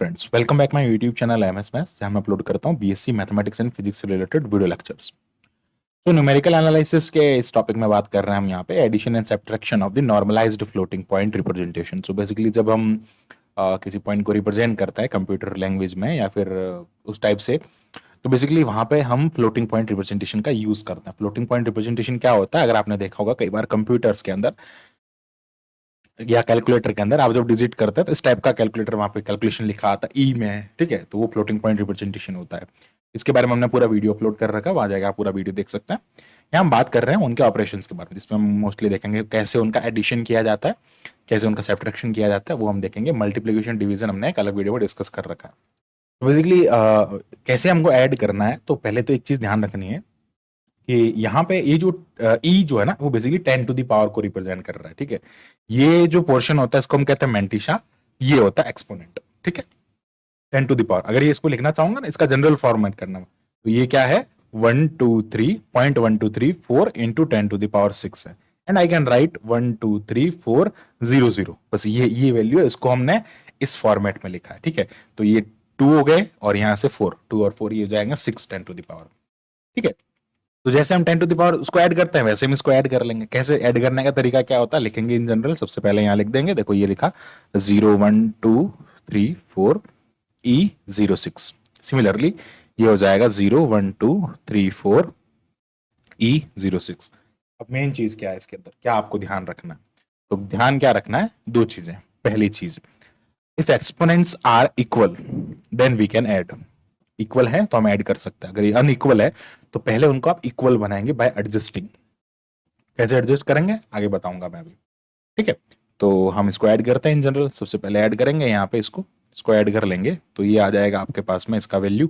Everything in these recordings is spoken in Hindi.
Friends, welcome back my YouTube channel MS maths, जहां मैं अपलोड करता हूं बीएससी मैथमेटिक्स एंड फिजिक्स से रिलेटेड वीडियो लेक्चर्स। तो न्यूमेरिकल एनालिसिस के इस टॉपिक में बात कर रहे हैं हम यहाँ पे addition and subtraction of the normalised floating point representation. So basically जब हम किसी पॉइंट को रिप्रेजेंट करता है कंप्यूटर लैंग्वेज में या फिर उस टाइप से, तो बेसिकली वहां पे हम फ्लोटिंग पॉइंट रिप्रेजेंटेशन का यूज करते हैं। फ्लोटिंग पॉइंट रिप्रेजेंटेशन क्या होता है, अगर आपने देखा होगा कई बार कंप्यूटर्स के अंदर या कैलकुलेटर के अंदर आप जब डिजिट करते हैं तो इस टाइप का कैलकुलेटर वहां पे कैलकुलेशन लिखा आता है ई में, ठीक है, तो वो फ्लोटिंग पॉइंट रिप्रेजेंटेशन होता है। इसके बारे में हमने पूरा वीडियो अपलोड कर रखा है, वहां जाएगा आप पूरा वीडियो देख सकते हैं। यहाँ हम बात कर रहे हैं उनके ऑपरेशंस के बारे में, जिसमें हम मोस्टली देखेंगे कैसे उनका एडिशन किया जाता है, कैसे उनका सब्ट्रैक्शन किया जाता है, वो हम देखेंगे। मल्टीप्लीकेशन डिवीजन हमने एक अलग वीडियो में डिस्कस कर रखा है। तो बेसिकली कैसे हमको ऐड करना है, तो पहले तो एक चीज ध्यान रखनी है कि यहाँ पे ये जो ई जो है ना, वो बेसिकली 10 टू द पावर को रिप्रेजेंट कर रहा है, ठीक है। ये जो पोर्शन होता है इसको हम कहते हैं मैंटिशा, ये होता है एक्सपोनेंट, ठीक है। 10 टू द पावर, अगर ये इसको लिखना चाहूंगा ना, इसका जनरल फॉर्मेट करना, तो ये क्या है 123.1234 इंटू 10 टू द पावर 6 है। एंड आई कैन राइट 123,400, बस ये वैल्यू है, इसको हमने इस फॉर्मेट में लिखा है, ठीक है। तो ये 2 हो गए और यहां से 4, 2 और 4 ये हो जाएगा 6 10 टू द पावर, ठीक है। तो जैसे हम 10 टू द पावर उसको ऐड करते हैं वैसे हम इसको ऐड कर लेंगे। कैसे ऐड करने का तरीका क्या होता है, लिखेंगे इन जनरल। सबसे पहले यहाँ लिख देंगे, देखो ये लिखा 0 1 2 3 4 E06। सिमिलरली ये हो जाएगा 0 1 2 3 4 E06। अब मेन चीज क्या है इसके अंदर, क्या आपको ध्यान रखना है, तो ध्यान क्या रखना है, दो चीजें। पहली चीज, if exponents are equal then we can add. Equal है तो हम ऐड कर सकते हैं, अगर ये अनइक्वल है तो पहले उनको आप इक्वल बनाएंगे बाय एडजस्टिंग। कैसे एडजस्ट करेंगे आगे बताऊंगा मैं अभी, ठीक है। तो हम इसको ऐड करते हैं इन जनरल। सबसे पहले ऐड करेंगे यहाँ पे, इसको ऐड कर लेंगे तो ये आ जाएगा आपके पास में इसका वैल्यू।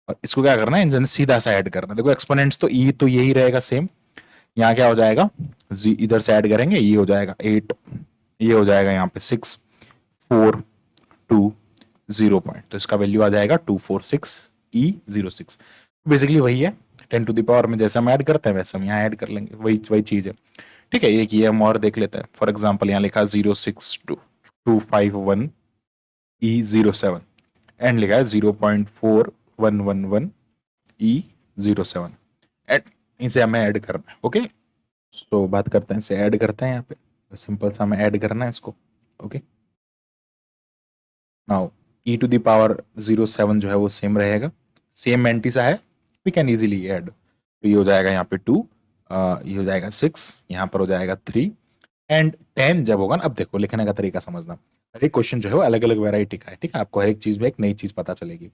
और इसको क्या करना है, इन जनरल सीधा सा ऐड करना है। देखो एक्सपोनेंट्स तो ई तो यही रहेगा सेम। यहाँ क्या हो जाएगा, इधर से ऐड करेंगे, ये हो जाएगा 8, ये हो जाएगा यहाँ पे 6 4 2 0 पॉइंट, तो इसका वैल्यू आ जाएगा 246E06। बेसिकली वही है 10 टू द पावर में जैसे हम ऐड करते हैं वैसे हम यहाँ ऐड कर लेंगे, वही चीज है, ठीक है। एक ये हम और देख लेते हैं। फॉर एग्जाम्पल यहाँ लिखा 06251E07 एंड लिखा है 0.4111E07 एंड इसे हमें ऐड करना है, ओके। तो बात करते हैं, इसे ऐड करते हैं यहाँ पे, सिंपल सा हमें ऐड करना है इसको, okay. Now e to the power 07 जो है वो सेम रहेगा, सेम एंटीसा है, वी कैन इजीली ऐड। तो ये हो जाएगा यहाँ पे 2, ये हो जाएगा 6, यहाँ पर हो जाएगा 3 एंड 10 जब होगा ना। अब देखो लिखने का तरीका समझना, हर एक क्वेश्चन जो है वो अलग अलग वेराइटी का है, ठीक है। आपको हर एक चीज में एक नई चीज पता चलेगी।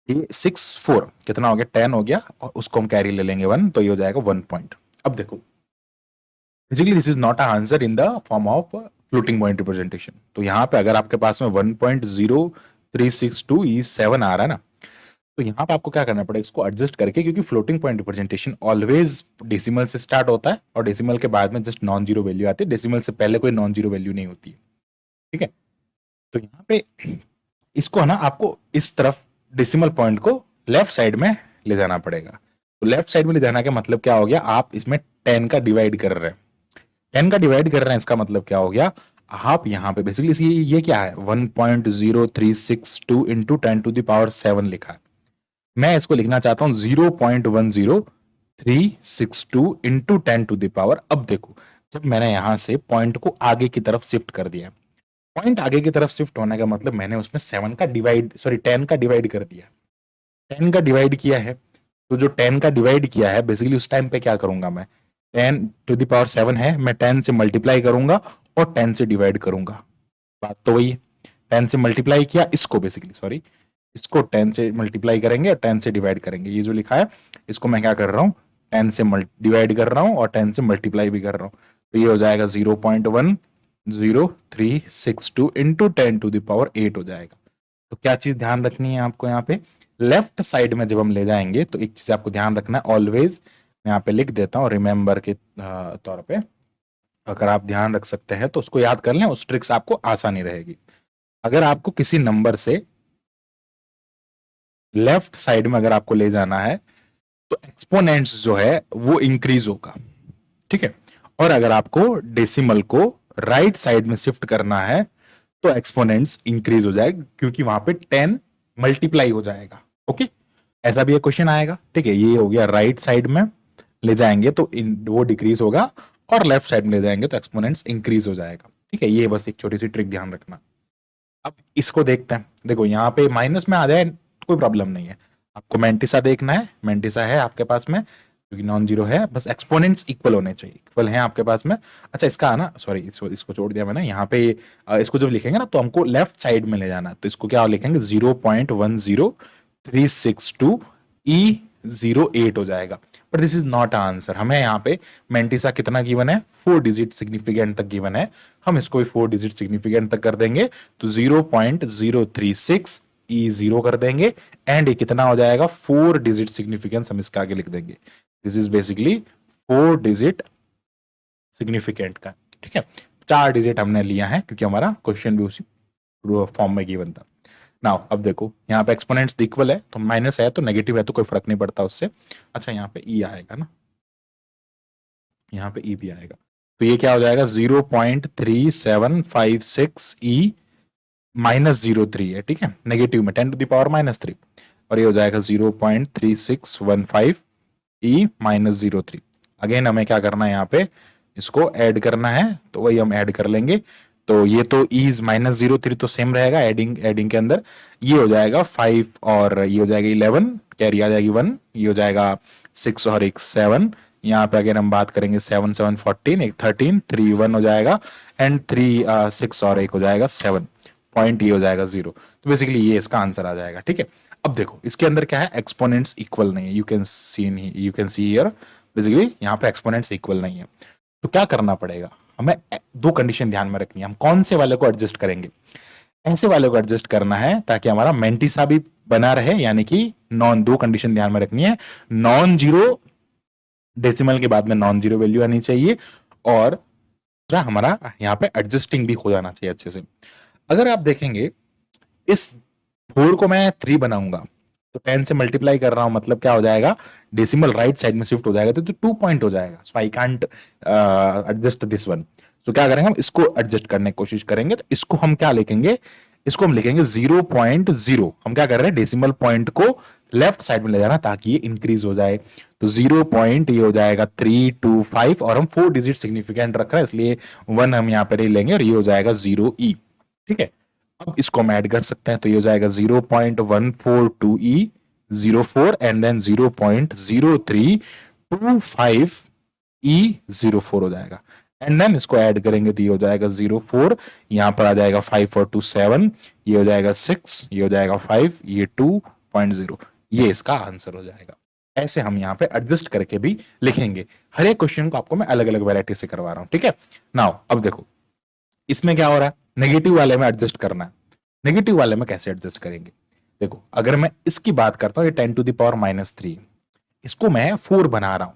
ये 6 4 कितना हो गया, 10 हो गया, और उसको हम कैरी ले लेंगे 1, तो ये हो जाएगा 1 पॉइंट। अब देखो basically this is not a answer in the form of floating point representation. तो यहाँ पे अगर आपके पास में 1.0362E7 आ रहा है ना, तो यहाँ पे आपको क्या करना पड़ेगा, इसको एडजस्ट करके, क्योंकि floating point representation always decimal से स्टार्ट होता है और डेसिमल के बाद में जस्ट नॉन जीरो वैल्यू आती है, डेसिमल से पहले कोई नॉन जीरो वैल्यू नहीं होती है, ठीक है। तो यहाँ पे इसको है ना आपको इस तरफ डेसिमल पॉइंट को लेफ्ट साइड में ले जाना पड़ेगा। तो लेफ्ट साइड में ले जाना का मतलब क्या हो गया, आप इसमें 10 का डिवाइड कर रहे हैं, 10 का डिवाइड कर रहे हैं, इसका मतलब क्या हो गया, आप यहाँ पे बेसिकली ये क्या है 1.0362 इंटू 10 टू द पावर 7 लिखा है। मैं इसको लिखना चाहता हूं 0.10362 इंटू 10 टू द पावर। अब देखो जब मैंने यहां से पॉइंट को आगे की तरफ शिफ्ट कर दिया, पॉइंट आगे की तरफ शिफ्ट होने का मतलब मैंने उसमें 10 का डिवाइड कर दिया, 10 का डिवाइड किया है। तो जो 10 का डिवाइड किया है बेसिकली उस टाइम पे क्या करूंगा मैं, 10 टू द पावर 7 है, मैं 10 से मल्टीप्लाई करूंगा और 10 से डिवाइड करूंगा। बात तो वही है, 10 से मल्टीप्लाई किया इसको, बेसिकली सॉरी, इसको 10 से मल्टीप्लाई करेंगे और 10 से डिवाइड करेंगे। ये जो लिखा है इसको मैं क्या कर रहा हूँ, 10 से डिवाइड कर रहा हूँ और 10 से मल्टीप्लाई भी कर रहा हूँ। तो ये हो जाएगा 0.10362 इंटू 10 टू द पावर 8 हो जाएगा। तो क्या चीज ध्यान रखनी है आपको, यहाँ पे लेफ्ट साइड में जब हम ले जाएंगे तो एक चीज आपको ध्यान रखना है ऑलवेज, मैं यहाँ पे लिख देता हूँ रिमेंबर के तौर पे, अगर आप ध्यान रख सकते हैं तो उसको याद कर लें, उस ट्रिक से आपको आसानी रहेगी। अगर आपको किसी नंबर से लेफ्ट साइड में अगर आपको ले जाना है तो एक्सपोनेंट्स जो है वो इंक्रीज होगा, ठीक है। और अगर आपको डेसिमल को राइट साइड में शिफ्ट करना है तो एक्सपोनेंट्स इंक्रीज हो जाएगा क्योंकि वहां पे 10 मल्टीप्लाई हो जाएगा। ओके, ऐसा भी एक क्वेश्चन आएगा। ठीक है, ये हो गया राइट साइड में ले जाएंगे तो वो डिक्रीज होगा, और लेफ्ट साइड में ले जाएंगे तो एक्सपोनेंट्स इंक्रीज हो जाएगा। ठीक है, ये बस एक छोटी सी ट्रिक ध्यान रखना। अब इसको देखते हैं। देखो यहाँ पे माइनस में आ जाए कोई प्रॉब्लम नहीं है, आपको मेंटिसा देखना है। मेंटिसा है आपके पास में क्योंकि नॉन जीरो है, बस एक्सपोनेंट्स इक्वल होने चाहिए, इक्वल हैं आपके पास में। अच्छा, इसका है ना, सॉरी इसको छोड़ दिया मैंने। यहाँ पे इसको जब लिखेंगे ना तो हमको लेफ्ट साइड में ले जाना है, तो इसको क्या लिखेंगे 0.10362 E08 हो जाएगा। पर दिस इज नॉट आंसर। हमें यहाँ पे मेंटिसा कितना गिवन है, 4 डिजिट सिग्निफिकेंट तक गिवन है। हम इसको भी 4 डिजिट सिग्निफिकेंट तक कर देंगे तो 0.036 E0 कर देंगे, एंड ये कितना हो जाएगा 4 डिजिट सिग्निफिकेंस हम इसका आगे लिख देंगे। This is basically 4 digit significant का। ठीक है, 4 डिजिट हमने लिया है क्योंकि हमारा क्वेश्चन भी उसी फॉर्म में गिवन था। नाउ अब देखो यहाँ पे एक्सपोनेंट्स इक्वल है, तो माइनस है तो नेगेटिव है तो कोई फर्क नहीं पड़ता उससे। अच्छा, यहाँ पे ई आएगा ना, यहाँ पे ई भी आएगा, तो ये क्या हो जाएगा 0.3756 ई -03 है। ठीक है, नेगेटिव में 10⁻³ और ये हो जाएगा 0.3615 ई -03। अगेन हमें क्या करना है, यहाँ पे इसको ऐड करना है, तो वही हम ऐड कर लेंगे। तो ये तो इज -03 तो सेम रहेगा, एडिंग के अंदर ये हो जाएगा 5 और ये हो जाएगा 11, कैरी आ जाएगी 1, ये हो जाएगा 6 और एक 7। यहाँ पे अगर हम बात करेंगे 7 7 14, एक 13, 3 1 हो जाएगा, एंड 3 6 और एक हो जाएगा 7, पॉइंट ये हो जाएगा 0। तो बेसिकली ये इसका आंसर आ जाएगा। ठीक है, अब देखो इसके अंदर क्या है, एक्सपोनेंट्स इक्वल नहीं है। You can see here basically यहाँ पे एक्सपोनेंट्स इक्वल नहीं है। तो क्या करना पड़ेगा, हमें 2 कंडीशन ध्यान में रखनी है। हम कौन से वाले को एडजस्ट करेंगे, ऐसे वाले को एडजस्ट करना है ताकि हमारा मेंटिसा भी बना रहे, यानी कि 2 कंडीशन ध्यान में रखनी है। नॉन जीरो डेसिमल के बाद में नॉन जीरो वैल्यू आनी चाहिए, और हमारा यहाँ पे एडजस्टिंग भी हो जाना चाहिए अच्छे से। अगर आप देखेंगे इस 4 को मैं 3 बनाऊंगा तो 10 से मल्टीप्लाई कर रहा हूं, मतलब क्या हो जाएगा, डेसिमल राइट साइड में शिफ्ट हो जाएगा, तो 2 पॉइंट हो जाएगा। So I can't adjust this one. तो क्या करेंगे, हम इसको एडजस्ट करने की कोशिश करेंगे। तो इसको हम क्या लिखेंगे, इसको हम लिखेंगे 0.0। हम क्या कर रहे हैं, डेसिमल पॉइंट को लेफ्ट साइड में ले जाना ताकि ये इंक्रीज हो जाए। तो 0 पॉइंट ये हो जाएगा 325, और हम 4 डिजिट सिग्निफिकेंट रख रहे हैं इसलिए 1 हम यहाँ पर ही लेंगे, और ये हो जाएगा 0E। ठीक है, अब इसको हम ऐड कर सकते हैं, तो ये हो जाएगा 0.142 E04 एंड देन 0.0325 E04 हो जाएगा, एंड देन इसको ऐड करेंगे तो ये हो जाएगा 04, यहां पर आ जाएगा 5 और 2 7, ये हो जाएगा 6, ये हो जाएगा 5, ये 2.0, ये इसका आंसर हो जाएगा। ऐसे हम यहाँ पे एडजस्ट करके भी लिखेंगे। हर एक क्वेश्चन को आपको मैं अलग अलग वैरायटी से करवा रहा हूं। ठीक है, नाउ अब देखो इसमें क्या हो रहा है, नेगेटिव वाले में एडजस्ट करना है। नेगेटिव वाले में कैसे एडजस्ट करेंगे, देखो अगर मैं इसकी बात करता हूं, ये 10⁻³ इसको मैं 4 बना रहा हूं।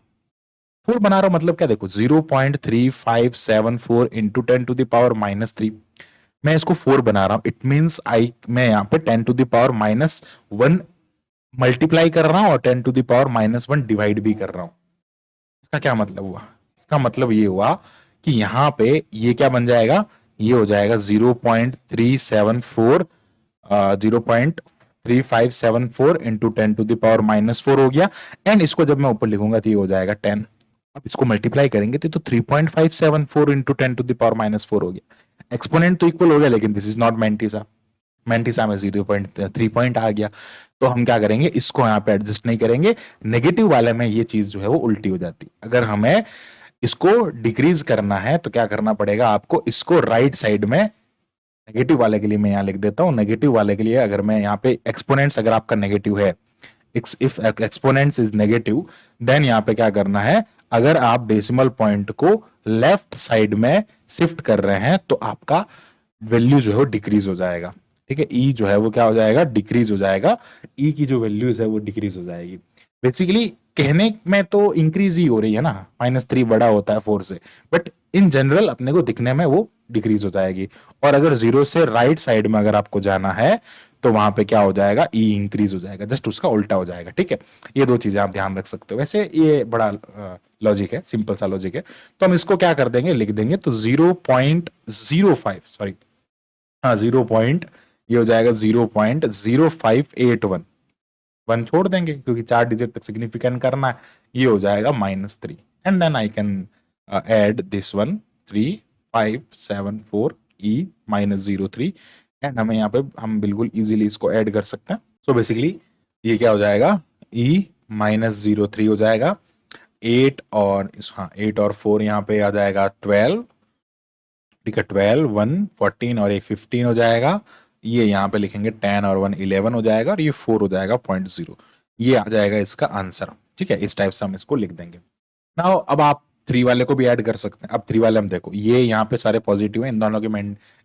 4 बना रहा हूं मतलब क्या, देखो 0.3574 इंटू 10⁻³ मैं इसको 4 बना रहा हूं। इट मींस मैं यहाँ पे 10⁻⁻1 मल्टीप्लाई कर रहा हूं और 10⁻⁻1 डिवाइड भी कर रहा हूं। इसका क्या मतलब हुआ, इसका मतलब ये हुआ कि यहां पे ये क्या बन जाएगा, ये हो जाएगा 0.374 0.3574 इंटू 10⁻⁻4 हो गया, एंड इसको जब मैं ऊपर लिखूंगा तो ये हो जाएगा 10। अब इसको मल्टीप्लाई करेंगे तो 3.574 इंटू 10⁻⁻4 हो गया। एक्सपोनेंट तो इक्वल हो गया, लेकिन this is not mantissa. Mantissa में 0.3 पॉइंट आ गया, तो हम क्या करेंगे, इसको यहाँ पे एडजस्ट नहीं करेंगे। नेगेटिव वाले में ये चीज जो है वो उल्टी हो जाती। अगर हमें इसको डिक्रीज करना है तो क्या करना पड़ेगा आपको, इसको राइट साइड में, नेगेटिव वाले के लिए मैं यहाँ लिख देता हूं, नेगेटिव वाले के लिए अगर मैं यहाँ पे एक्सपोनेंट्स अगर आपका नेगेटिव है, if exponents is negative, then यहाँ पे क्या करना है, अगर आप डेसिमल पॉइंट को लेफ्ट साइड में शिफ्ट कर रहे हैं तो आपका वैल्यू जो है वो डिक्रीज हो जाएगा। ठीक है, ई जो है वो क्या हो जाएगा, डिक्रीज हो जाएगा। ई की जो वैल्यूज है वो डिक्रीज हो जाएगी। बेसिकली कहने में तो इंक्रीज ही हो रही है ना, -3 बड़ा होता है 4 से, बट इन जनरल अपने को दिखने में वो डिक्रीज हो जाएगी। और अगर 0 से राइट साइड में अगर आपको जाना है तो वहां पे क्या हो जाएगा, ई इंक्रीज हो जाएगा, जस्ट उसका उल्टा हो जाएगा। ठीक है, ये 2 चीजें आप ध्यान रख सकते हो। वैसे ये बड़ा लॉजिक है, सिंपल सा लॉजिक है। तो हम इसको क्या कर देंगे, लिख देंगे तो 0.05 सॉरी हाँ 0 पॉइंट, ये हो जाएगा 0.0581, 1 छोड़ देंगे क्योंकि 4 डिजिट तक सिग्निफिकेंट करना है, ये हो जाएगा -3 and then I can add this one 3574 e -03 and हमें यहाँ पे हम बिल्कुल इजीली इसको ऐड कर सकते हैं। सो बेसिकली ये क्या हो जाएगा, ई -03 हो जाएगा, 8 और हाँ 8 और 4 यहाँ पे आ जाएगा 12, ठीक है 12, 1 14 और एक 15 हो जाएगा, ये यहाँ पे लिखेंगे 10 और 1 11 हो जाएगा और ये 4 हो जाएगा 0.0, ये आ जाएगा इसका आंसर। ठीक है, इस टाइप से हम इसको लिख देंगे। नाउ अब आप 3 वाले को भी ऐड कर सकते हैं। अब 3 वाले हम देखो, ये यहाँ पे सारे पॉजिटिव हैं, इन दोनों के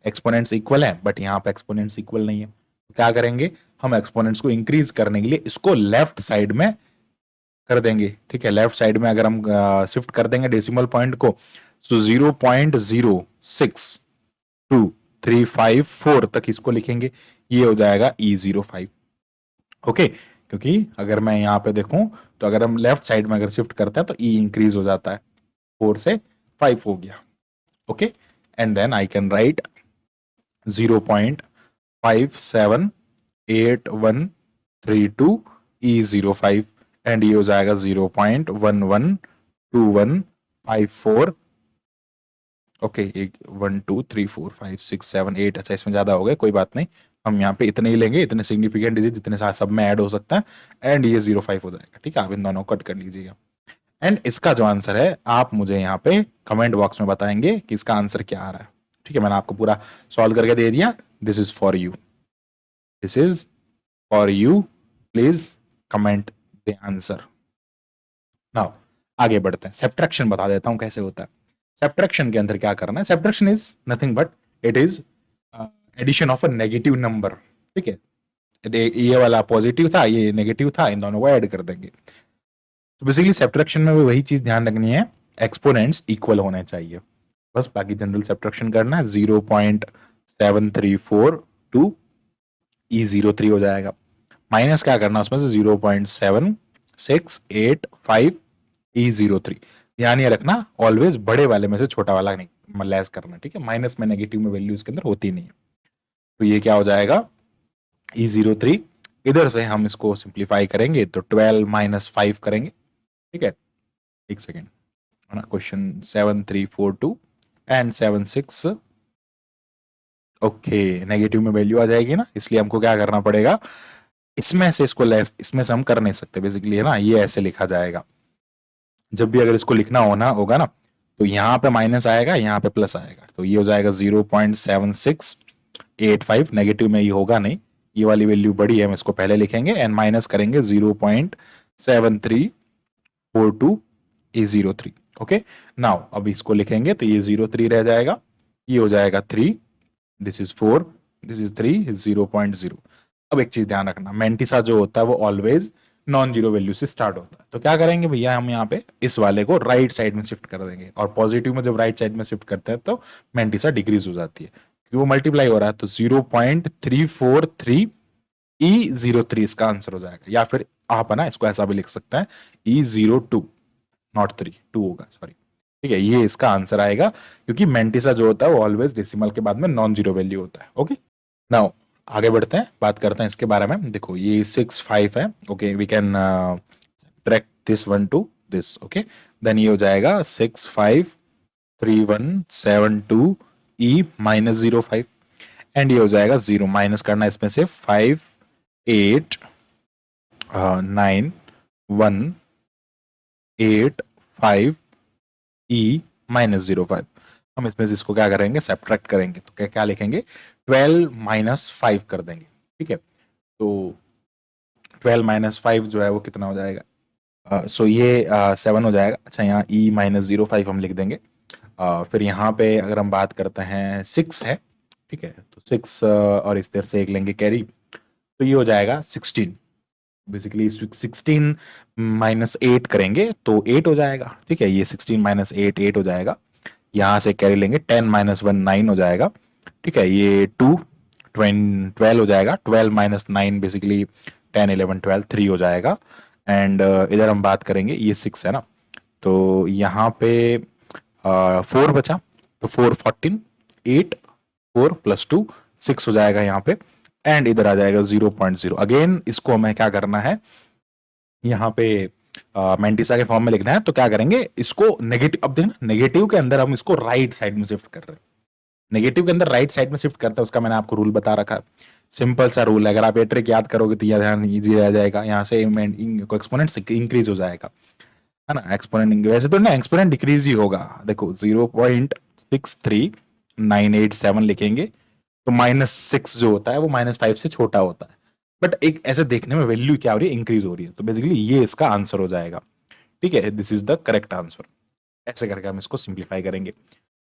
एक्सपोनेंट्स इक्वल हैं, बट यहाँ पे एक्सपोनेंट्स इक्वल नहीं है। तो क्या करेंगे, हम एक्सपोनेंट्स को इंक्रीज करने के लिए इसको लेफ्ट साइड में कर देंगे। ठीक है, लेफ्ट साइड में अगर हम शिफ्ट कर देंगे डेसिमल पॉइंट को, सो 0.06235 तक इसको लिखेंगे, ये हो जाएगा E05। ओके, क्योंकि अगर मैं यहाँ पे देखूं तो अगर हम लेफ्ट साइड में अगर शिफ्ट करते हैं तो E इंक्रीज हो जाता है, 4 से 5 हो गया। Okay, and then I can write 0.578132 E05 and ये हो जाएगा 0.112154। ओके, 1 2 3 4 5 6 7 8, अच्छा इसमें ज्यादा हो गए, कोई बात नहीं, हम यहाँ पे इतने ही लेंगे, इतने सिग्निफिकेंट डिजिट जितने सारे सब में ऐड हो सकता है एंड ये 0.5 हो जाएगा। ठीक है, आप इन दोनों को कट कर लीजिएगा एंड इसका जो आंसर है आप मुझे यहाँ पे कमेंट बॉक्स में बताएंगे कि इसका आंसर क्या आ रहा है। ठीक है, मैंने आपको पूरा सॉल्व करके दे दिया, this is for you, this is for you, please comment the answer. Now आगे बढ़ते हैं, सब्ट्रैक्शन बता देता हूं कैसे होता है। सब्ट्रैक्शन के अंदर क्या करना है, subtraction is nothing but it is addition of a negative number. ठीक है, ये वाला पॉजिटिव था, ये नेगेटिव था, इन दोनों को ऐड कर देंगे। तो बेसिकली सब्ट्रैक्शन में वही चीज ध्यान रखनी है, एक्सपोनेंट्स इक्वल होने चाहिए, बस बाकी जनरल सब्ट्रैक्शन करना है। 0.7342 E03 हो जाएगा, माइनस क्या करना उसमें से 0.7685 E03। ध्यान ये रखना ऑलवेज बड़े वाले में से छोटा वाला नहीं लेस करना। ठीक है, माइनस में नेगेटिव में वैल्यू इसके अंदर होती नहीं है। तो ये क्या हो जाएगा E03, इधर से हम इसको सिंप्लीफाई करेंगे तो 12 - 5 करेंगे। ठीक है, एक second, question 7342 and 76, okay negative में वैल्यू आ जाएगी ना, इसलिए हमको क्या करना पड़ेगा, इसमें से इसको लेस, इसमें से हम कर नहीं सकते बेसिकली, है ना, ये ऐसे लिखा जाएगा। जब भी अगर इसको लिखना होगा ना, तो यहाँ पे माइनस आएगा, यहाँ पे प्लस आएगा, तो ये हो जाएगा 0.7685, नेगेटिव में ये होगा नहीं, ये वाली वैल्यू बड़ी है, हम इसको पहले लिखेंगे एंड माइनस करेंगे 0.7342 E03। ओके, नाउ अब इसको लिखेंगे तो ये 03 रह जाएगा, ये हो जाएगा 3, दिस इज 4, दिस इज 3, 0.0। अब एक चीज ध्यान रखना, मेंटिसा जो होता है वो ऑलवेज नॉन जीरो वैल्यू से स्टार्ट होता है। तो क्या करेंगे भैया, हम यहाँ पे इस वाले को राइट साइड में शिफ्ट कर देंगे, और पॉजिटिव में जब राइट साइड में शिफ्ट करते हैं तो मेंटिसा डिक्रीज हो जाती है, क्योंकि वो मल्टीप्लाई हो रहा है। तो 0.343 E03 इसका आंसर हो जाएगा, या फिर आप है ना इसको ऐसा भी लिख सकते हैं E02, नॉट 3, 2 होगा, सॉरी। ठीक है, ये इसका आंसर आएगा, क्योंकि मेंटिसा जो होता है वो ऑलवेज डेसिमल के बाद में नॉन जीरो वैल्यू होता है। ओके, नाउ आगे बढ़ते हैं, बात करते हैं इसके बारे में। देखो ये 6 5 है, okay we can track this one to this. Okay, then ये हो जाएगा 6 5 3 1 7 2 E -05 एंड ये हो जाएगा 0, माइनस करना इसमें से 5 8 9 1 8 5 E -05। हम इसमें से इसको क्या करेंगे, सब्ट्रैक्ट करेंगे, तो क्या क्या लिखेंगे, 12 - 5 कर देंगे। ठीक है, तो 12 - 5 जो है वो कितना हो जाएगा, सो ये 7 हो जाएगा। अच्छा, यहाँ E -05 हम लिख देंगे। फिर यहाँ पे अगर हम बात करते हैं 6 है, ठीक है, तो 6 और इस तरह से एक लेंगे कैरी, तो ये हो जाएगा 16। बेसिकली 16 - 8 करेंगे तो 8 हो जाएगा। ठीक है, ये 16 - 8 8 हो जाएगा। यहाँ से कैरी लेंगे, 10 - 1 9 हो जाएगा। ठीक है, ये 2 12 हो जाएगा, 12 - 9 बेसिकली 10 11 12 3 हो जाएगा। एंड इधर हम बात करेंगे, ये 6 है ना, तो यहाँ पे 4 बचा, तो 4 14 8 4 + 2 6 हो जाएगा यहाँ पे, एंड इधर आ जाएगा 0.0। अगेन इसको हमें क्या करना है, यहाँ पे मेंटिसा के फॉर्म में लिखना है, तो क्या करेंगे इसको नेगेटिव, अब देखना नेगेटिव के अंदर हम इसको राइट साइड में शिफ्ट कर रहे हैं, नेगेटिव के अंदर राइट साइड में शिफ्ट करते हैं, उसका मैंने आपको रूल बता रखा है, सिंपल सा रूल है, अगर आप ये ट्रिक याद करोगे तो यह ध्यान इजी रह जाएगा, यहाँ से एक्सपोनेंट इंक्रीज हो जाएगा, है ना, एक्सपोनेंट वैसे तो ना एक्सपोनेंट डिक्रीज ही होगा, देखो 0.63987 लिखेंगे तो -6 जो होता है वो -5 से छोटा होता है, बट एक ऐसे देखने में वैल्यू क्या हो रही है, इंक्रीज हो रही है, तो बेसिकली ये इसका आंसर हो जाएगा, ठीक है, this is the correct answer. ऐसे करके हम इसको सिंप्लीफाई करेंगे।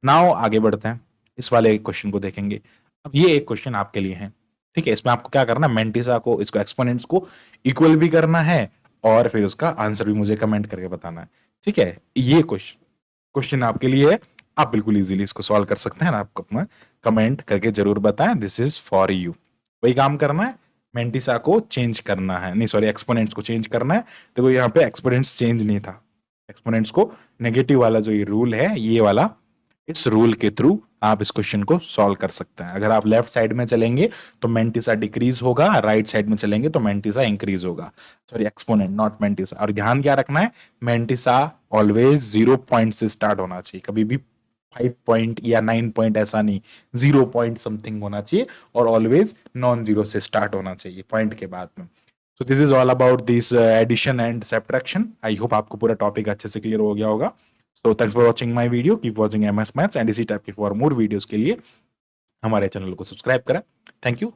नाउ आगे बढ़ते हैं, इस वाले क्वेश्चन को देखेंगे। अब ये एक क्वेश्चन आपके लिए है, ठीक है, इसमें आपको क्या करना है, मेंटिसा को, इसको एक्सपोनेंट्स को इक्वल भी करना है और फिर उसका आंसर भी मुझे कमेंट करके बताना है, ठीक है। ये क्वेश्चन आपके लिए है, आप बिल्कुल इजीली इसको सॉल्व कर सकते हैं, आपको अपना कमेंट करके जरूर बताएं, दिस इज फॉर यू। वही काम करना है, मेंटिसा को चेंज करना है, नहीं सॉरी एक्सपोनेंट्स को चेंज करना है। देखो यहाँ पे एक्सपोनेंट्स चेंज नहीं था, एक्सपोनेंट्स को नेगेटिव वाला जो ये रूल है, ये वाला, इस रूल के थ्रू आप इस क्वेश्चन को सॉल्व कर सकते हैं। अगर आप लेफ्ट साइड में चलेंगे तो मेंटिसा डिक्रीज होगा, राइट साइड में चलेंगे तो मेंटिसा इंक्रीज होगा, सॉरी एक्सपोनेंट नॉट मेंटिसा। और ध्यान क्या रखना है, मेंटिसा ऑलवेज 0 पॉइंट से स्टार्ट होना चाहिए, कभी भी 5 पॉइंट या 9 पॉइंट ऐसा नहीं, 0 पॉइंट समथिंग होना चाहिए, और ऑलवेज नॉन जीरो से स्टार्ट होना चाहिए पॉइंट के बाद में। So this is all about this addition and subtraction. I hope आपको पूरा टॉपिक अच्छे से क्लियर हो गया होगा। So thanks for watching my video, keep watching MS maths, and इसी टाइप के फॉर मोर वीडियोस के लिए हमारे चैनल को सब्सक्राइब करें। Thank you.